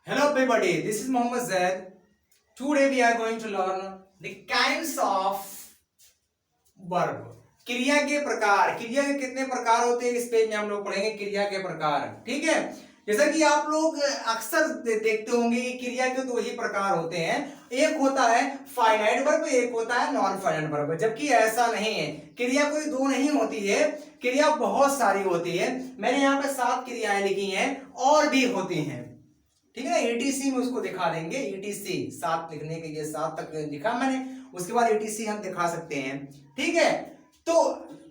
Hello everybody, this is Mohammed Zaid. Today we are going to learn the kinds of verb. क्रिया के प्रकार, क्रिया के कितने प्रकार होते हैं इस पेज में हम लोग पढ़ेंगे क्रिया के प्रकार। ठीक है, जैसा कि आप लोग अक्सर देखते होंगे कि क्रिया के दो ही प्रकार होते हैं, एक होता है फाइनाइट वर्ब, एक होता है नॉन फाइनाइट वर्ब। जबकि ऐसा नहीं है, क्रिया कोई दो नहीं होती है, क्रिया बहुत सारी होती है। मैंने यहाँ पे 7 क्रियाएं लिखी हैं और भी होती हैं। ठीक है ना, ETC में उसको दिखा देंगे। ETC 7 लिखने के लिए 7 तक लिखा मैंने, उसके बाद ETC हम दिखा सकते हैं। ठीक है, तो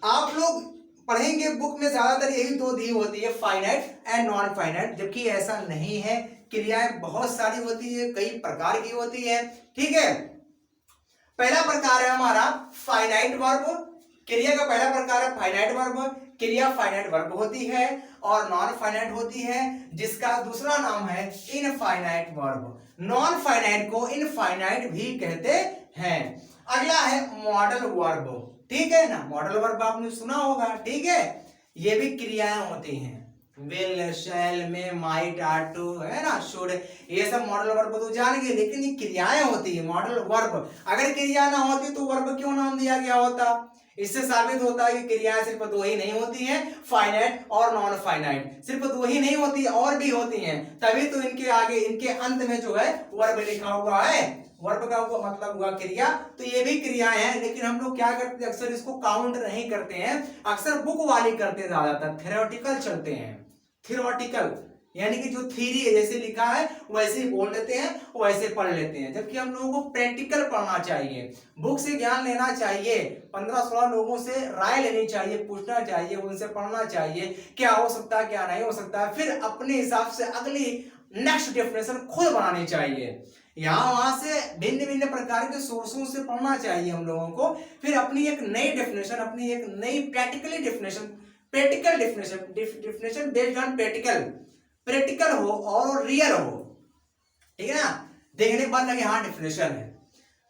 आप लोग पढ़ेंगे बुक में ज्यादातर यही दो दी होती है, फाइनाइट एंड नॉन फाइनाइट। जबकि ऐसा नहीं है, क्रियाएं बहुत सारी होती है, कई प्रकार की होती है। ठीक है, पहला प्रकार है हमारा फाइनाइट वर्ब। क्रिया का पहला प्रकार है फाइनाइट वर्ब। क्रिया फाइनाइट वर्ब होती है और नॉन फाइनाइट होती है, जिसका दूसरा नाम है इनफाइनाइट वर्ब। नॉन फाइनाइट को इनफाइनाइट भी कहते हैं। अगला है मॉडल वर्ब। ठीक है ना, मॉडल वर्ब आपने सुना होगा। ठीक है, ये भी क्रियाएं होती हैं, विल, शैल, में, माइट, आर टू, है ना, शुड, ये सब मॉडल वर्ब तो जान गए, लेकिन ये क्रियाएं होती है मॉडल वर्ब। अगर क्रिया ना होती तो वर्ब क्यों नाम दिया गया होता? इससे साबित होता है कि क्रियाएं सिर्फ दो ही नहीं होती हैं, फाइनाइट और नॉन फाइनाइट। सिर्फ दो ही नहीं होती, और भी होती हैं, तभी तो इनके आगे, इनके अंत में जो है वर्ब लिखा हुआ है। वर्ब का मतलब हुआ क्रिया, तो ये भी क्रियाएं हैं। लेकिन हम लोग क्या करते हैं, अक्सर इसको काउंट नहीं करते हैं, अक्सर बुक वाली करते हैं, ज्यादातर थ्योरेटिकल चलते हैं। थ्योरेटिकल यानी कि जो थ्योरी है, जैसे लिखा है वैसे ही बोल लेते हैं, वैसे पढ़ लेते हैं। जबकि हम लोगों को प्रैक्टिकल पढ़ना चाहिए, बुक से ज्ञान लेना चाहिए, 15-16 लोगों से राय लेनी चाहिए, पूछना चाहिए, उनसे पढ़ना चाहिए क्या हो सकता है क्या नहीं हो सकता है, फिर अपने हिसाब से अगली नेक्स्ट डेफिनेशन खुद बनानी चाहिए। यहाँ वहां से भिन्न भिन्न प्रकार के सोर्सों से पढ़ना चाहिए हम लोगों को, फिर अपनी एक नई डेफिनेशन, अपनी एक नई practical definition based on practical हो और रियल हो। ठीक है ना, देखने के बाद लगे हाँ डेफिनेशन है।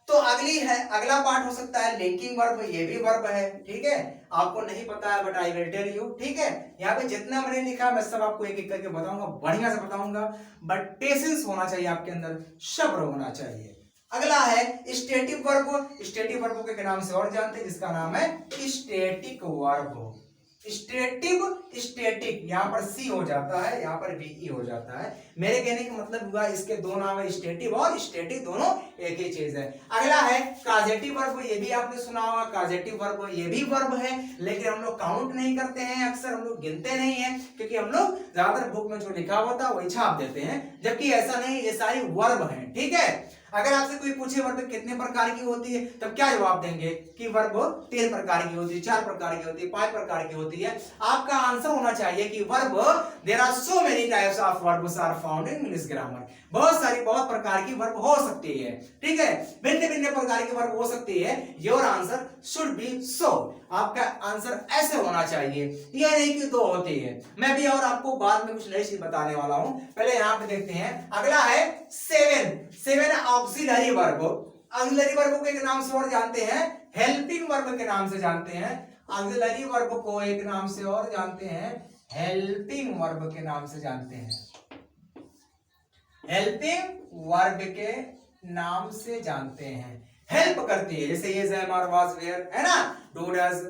तो अगला पार्ट हो सकता है लिंकिंग वर्ब। ये भी वर्ब है। ठीक है, आपको नहीं पता है but I will tell you. ठीक है, यहाँ पे जितना मैंने लिखा मैं सब आपको एक एक करके बताऊंगा, बढ़िया से बताऊंगा, बट पेशेंस होना चाहिए आपके अंदर, सब्र होना चाहिए। अगला है स्टैटिक वर्ब। स्टैटिक वर्ब के नाम से और जानते हैं, जिसका नाम है स्टैटिक वर्ब। स्टैटिक यहाँ पर सी हो जाता है, यहाँ पर वी हो जाता है। मेरे कहने का मतलब हुआ इसके दो नाम है, स्टैटिक और स्टैटिक, दोनों एक ही चीज है। अगला है काजेटिव वर्ब। ये भी आपने सुना होगा, काजेटिव वर्ब ये भी वर्ब है, लेकिन हम लोग काउंट नहीं करते हैं, अक्सर हम लोग गिनते नहीं है, क्योंकि हम लोग ज्यादातर बुक में जो लिखा होता है वही छाप देते हैं। जबकि ऐसा नहीं, ये सारी वर्ब है। ठीक है, अगर आपसे कोई पूछे वर्ब कितने प्रकार की होती है, तब क्या जवाब देंगे कि वर्ब 3 प्रकार की होती है, 4 प्रकार की होती है, 5 प्रकार की होती है। आपका आंसर होना चाहिए कि verb, there are so many types of verbs are found in English grammar. बहुत प्रकार की वर्ब हो सकती है। ठीक है, भिन्न भिन्न प्रकार की वर्ब हो सकती है। योर आंसर शुड बी सो, आपका आंसर ऐसे होना चाहिए, यह नहीं कि 2 होती है। मैं भी और आपको बाद में कुछ नई चीज बताने वाला हूं, पहले यहां पे देखते हैं। अगला है 7 ऑक्सिलरी वर्ब। ऑक्सिलरी वर्ब को एक नाम से और जानते हैं, हेल्पिंग वर्ब के नाम से जानते हैं। ऑक्सिलरी वर्ब को एक नाम से और जानते हैं, हेल्पिंग वर्ब के नाम से जानते हैं। हेल्पिंग वर्ब के नाम से जानते हैं, हेल्प करती है, जैसे ये ज़ैम और वाज वेयर, है ना, डू डज,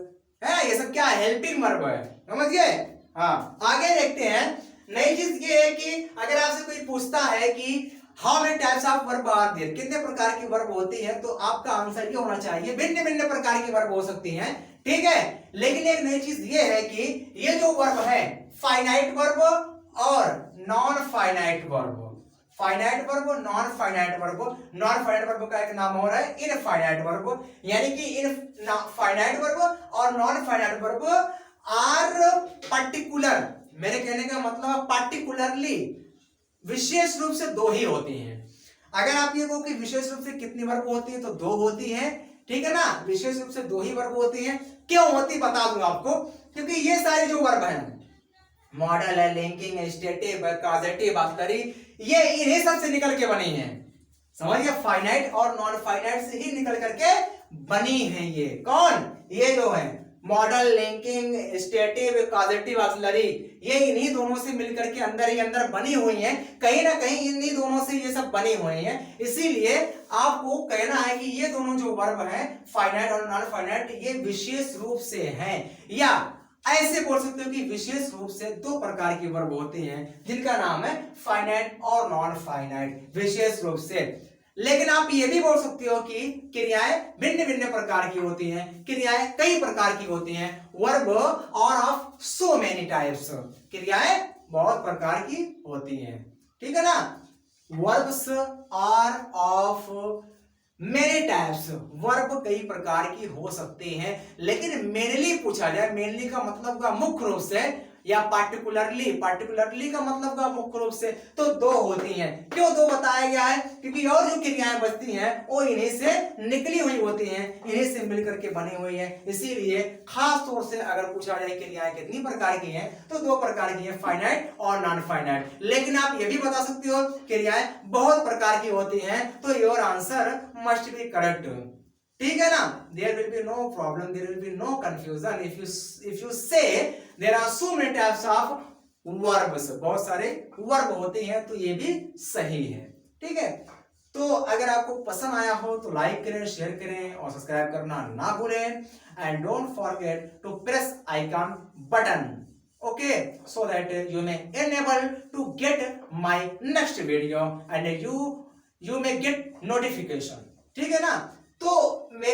है ना, ये सब क्या है, हेल्पिंग वर्ब है। समझ गए? हाँ, आगे देखते हैं। नई चीज ये है कि अगर आपसे कोई पूछता है कि how many types of verb are there, कितने प्रकार की वर्ब होती है, तो आपका आंसर ये होना चाहिए भिन्न भिन्न प्रकार की वर्ब हो सकती हैं। ठीक है, लेकिन एक नई चीज ये है कि ये जो वर्ब है, फाइनाइट वर्ब और non finite verb, finite verb, non finite verb. Non finite verb का एक नाम हो रहा है इनफाइनाइट वर्ब, यानी कि इन फाइनाइट वर्ब और non finite verb are particular, मेरे कहने का मतलब पार्टिकुलरली, विशेष रूप से 2 ही होती हैं। अगर आप ये कहो कि विशेष रूप से कितनी वर्ब होती है, तो 2 होती हैं। ठीक है ना, विशेष रूप से 2 ही वर्ब होती हैं। क्यों होती बता दूंगा आपको, क्योंकि ये सारे जो वर्ब हैं, मॉडल है, लिंकिंग है, स्टैटिक है, काजेटिव, ऑक्सिलरी, ये इन्हीं सब से निकल के बनी है। समझिए, फाइनाइट और नॉन फाइनाइट से ही निकल करके बनी है। ये कौन, ये जो है model, linking, stative, causative, auxiliary, ये इन्हीं दोनों से मिलकर के अंदर ही अंदर बनी हुई हैं, कहीं ना कहीं इन्हीं दोनों से ये सब बनी हुई हैं। इसीलिए आपको कहना है कि ये दोनों जो वर्ब हैं, फाइनाइट और नॉन फाइनाइट, ये विशेष रूप से हैं, या ऐसे बोल सकते हो कि विशेष रूप से दो प्रकार की वर्ब होती हैं जिनका नाम है फाइनाइट और नॉन फाइनाइट, विशेष रूप से। लेकिन आप ये भी बोल सकते हो कि क्रियाएं भिन्न भिन्न प्रकार की होती हैं, क्रियाएं कई प्रकार की होती हैं, वर्ब और ऑफ सो मेनी टाइप्स, क्रियाएं बहुत प्रकार की होती हैं, ठीक है ना। Verbs are of many types, verb कई प्रकार की हो सकते हैं, लेकिन मेनली पूछा जाए, मेनली का मतलब का मुख्य रूप से, या पार्टिकुलरली, पार्टिकुलरली का मतलब का मुख्य रूप से, तो दो होती हैं। क्यों दो बताया गया है? क्योंकि और जो क्रियाएं बचती हैं वो इन्हीं से निकली हुई होती हैं, इन्हीं से मिलकर के बनी हुई हैं। इसीलिए खास तौर से अगर पूछा जाए क्रियाएं कितनी प्रकार की हैं, तो दो प्रकार की हैं, फाइनाइट और नॉन फाइनाइट। लेकिन आप ये भी बता सकते हो क्रियाएं बहुत प्रकार की होती हैं, तो your answer must be correct, ठीक है ना। There will be no problem, there will be no confusion if you say there are so many types of verbs, बहुत सारे वर्ब होते हैं, तो ये भी सही है, ठीक है। तो अगर आपको पसंद आया हो तो लाइक करें, शेयर करें और सब्सक्राइब करना ना भूलें, and don't forget to press icon button, okay, so that you may enable to get my next video and you may get notification, ठीक है ना। तो मेरी